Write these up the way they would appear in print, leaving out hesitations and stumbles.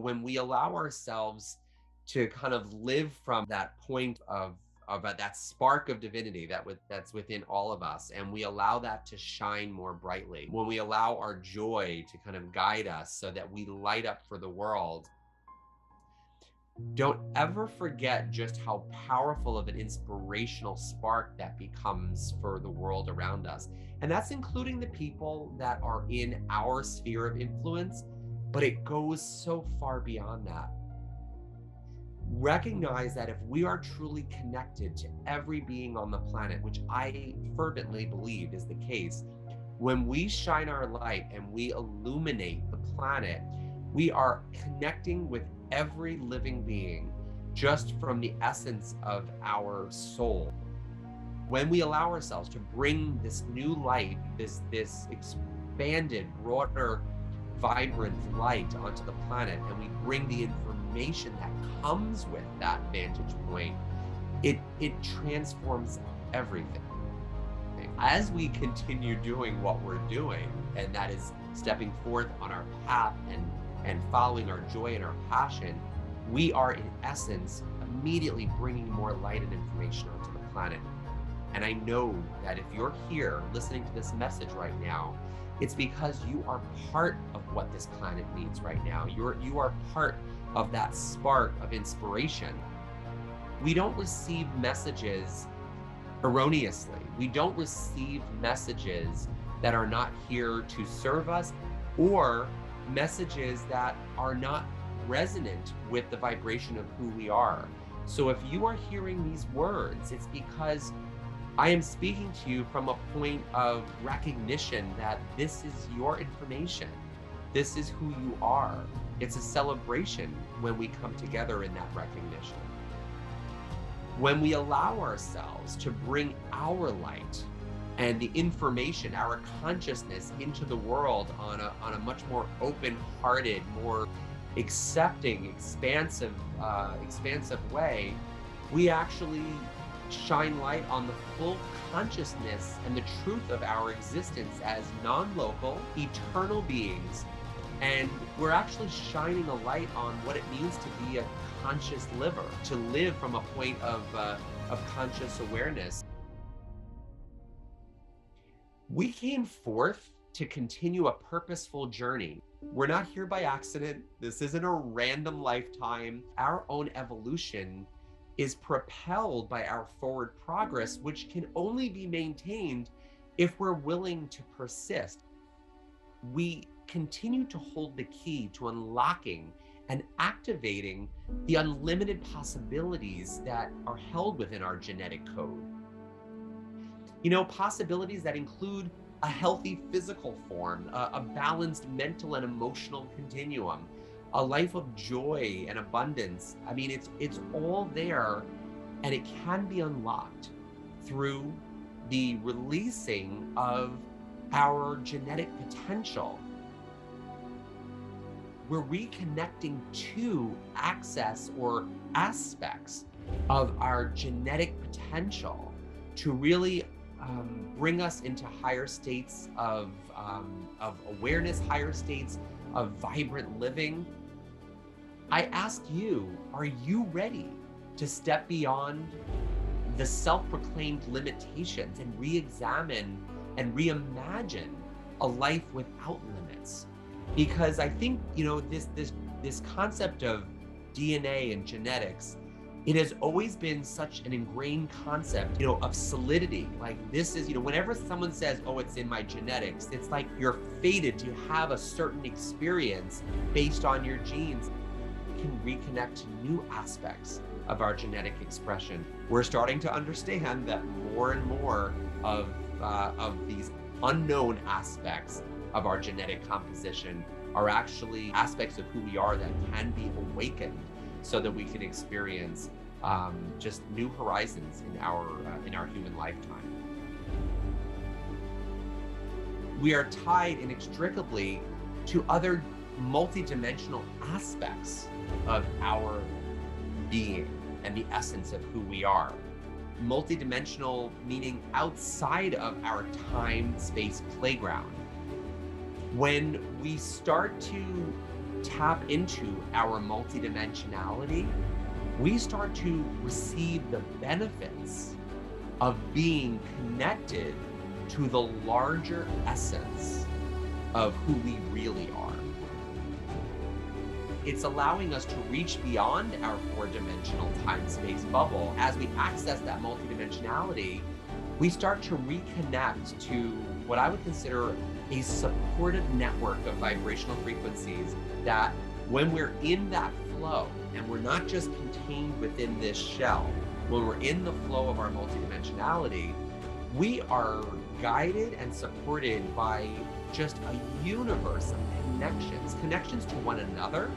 when we allow ourselves to kind of live from that point of that spark of divinity that's within all of us, and we allow that to shine more brightly, when we allow our joy to kind of guide us so that we light up for the world, don't ever forget just how powerful of an inspirational spark that becomes for the world around us. And that's including the people that are in our sphere of influence, but it goes so far beyond that. Recognize that if we are truly connected to every being on the planet, which I fervently believe is the case, when we shine our light and we illuminate the planet, we are connecting with every living being just from the essence of our soul. When we allow ourselves to bring this new light, this expanded, broader, vibrant light onto the planet, and we bring the information that comes with that vantage point, it transforms everything. As we continue doing what we're doing, and that is stepping forth on our path and following our joy and our passion, we are in essence immediately bringing more light and information onto the planet. And I know that if you're here listening to this message right now, it's because you are part of what this planet needs right now. You are part of that spark of inspiration. We don't receive messages erroneously. We don't receive messages that are not here to serve us, or messages that are not resonant with the vibration of who we are. So if you are hearing these words, it's because I am speaking to you from a point of recognition that this is your information. This is who you are. It's a celebration when we come together in that recognition. When we allow ourselves to bring our light and the information, our consciousness into the world on a much more open-hearted, more accepting, expansive way, we actually shine light on the full consciousness and the truth of our existence as non-local, eternal beings. And we're actually shining a light on what it means to be a conscious liver, to live from a point of conscious awareness. We came forth to continue a purposeful journey. We're not here by accident. This isn't a random lifetime. Our own evolution is propelled by our forward progress, which can only be maintained if we're willing to persist. We continue to hold the key to unlocking and activating the unlimited possibilities that are held within our genetic code. You know, possibilities that include a healthy physical form, a balanced mental and emotional continuum, a life of joy and abundance. I mean, it's all there, and it can be unlocked through the releasing of our genetic potential. We're reconnecting to access or aspects of our genetic potential to really bring us into higher states of awareness, higher states of vibrant living. I ask you, are you ready to step beyond the self-proclaimed limitations and re-examine and reimagine a life without limits? Because I think, you know, this concept of DNA and genetics, it has always been such an ingrained concept, you know, of solidity. Like, this is, you know, whenever someone says, oh, it's in my genetics, it's like you're fated to have a certain experience based on your genes. We can reconnect to new aspects of our genetic expression. We're starting to understand that more and more of these unknown aspects of our genetic composition are actually aspects of who we are that can be awakened, so that we can experience just new horizons in our human lifetime. We are tied inextricably to other multidimensional aspects of our being and the essence of who we are. Multidimensional meaning outside of our time-space playground. When we start to tap into our multidimensionality, we start to receive the benefits of being connected to the larger essence of who we really are. It's allowing us to reach beyond our four-dimensional time-space bubble. As we access that multidimensionality, we start to reconnect to what I would consider a supportive network of vibrational frequencies that when we're in that flow, and we're not just contained within this shell, when we're in the flow of our multidimensionality, we are guided and supported by just a universe of connections to one another,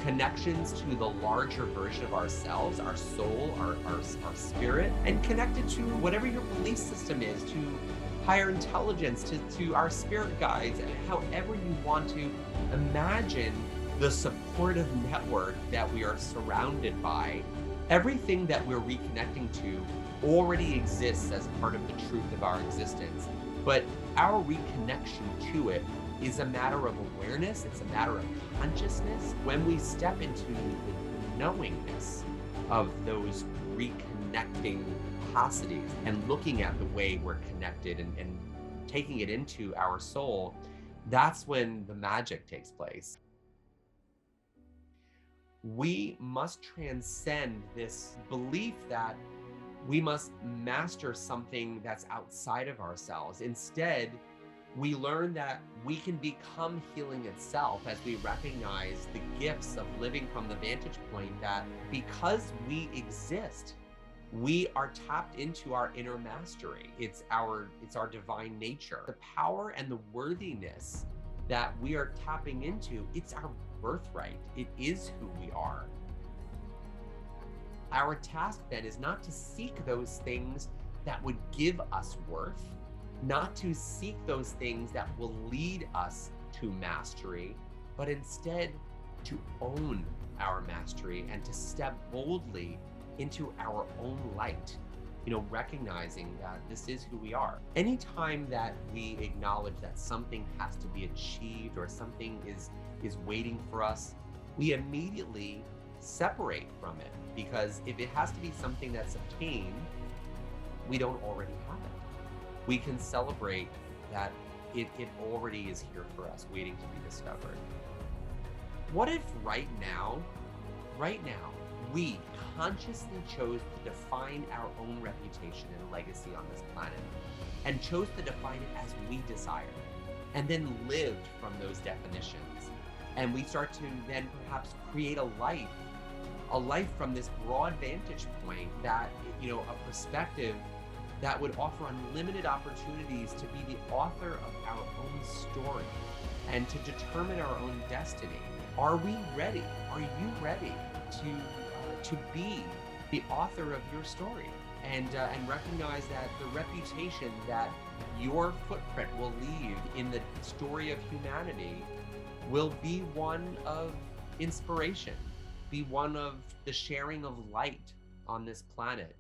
connections to the larger version of ourselves, our soul, our spirit, and connected to whatever your belief system is, to higher intelligence, to our spirit guides, and however you want to imagine the supportive network that we are surrounded by. Everything that we're reconnecting to already exists as part of the truth of our existence, but our reconnection to it is a matter of awareness, it's a matter of consciousness. When we step into the knowingness of those reconnecting capacities and looking at the way we're connected and taking it into our soul, that's when the magic takes place. We must transcend this belief that we must master something that's outside of ourselves. Instead, we learn that we can become healing itself as we recognize the gifts of living from the vantage point that because we exist, we are tapped into our inner mastery. It's our divine nature. The power and the worthiness that we are tapping into, it's our birthright. It is who we are. Our task then is not to seek those things that would give us worth, not to seek those things that will lead us to mastery, but instead to own our mastery and to step boldly into our own light, recognizing that this is who we are. Anytime that we acknowledge that something has to be achieved or something is waiting for us, we immediately separate from it, because if it has to be something that's obtained, we don't already have it. We can celebrate that it already is here for us, waiting to be discovered. What if right now, we consciously chose to define our own reputation and legacy on this planet, and chose to define it as we desire, and then lived from those definitions, and we start to then perhaps create a life from this broad vantage point that, a perspective that would offer unlimited opportunities to be the author of our own story and to determine our own destiny. Are we ready? Are you ready to be the author of your story and recognize that the reputation that your footprint will leave in the story of humanity will be one of inspiration, be one of the sharing of light on this planet,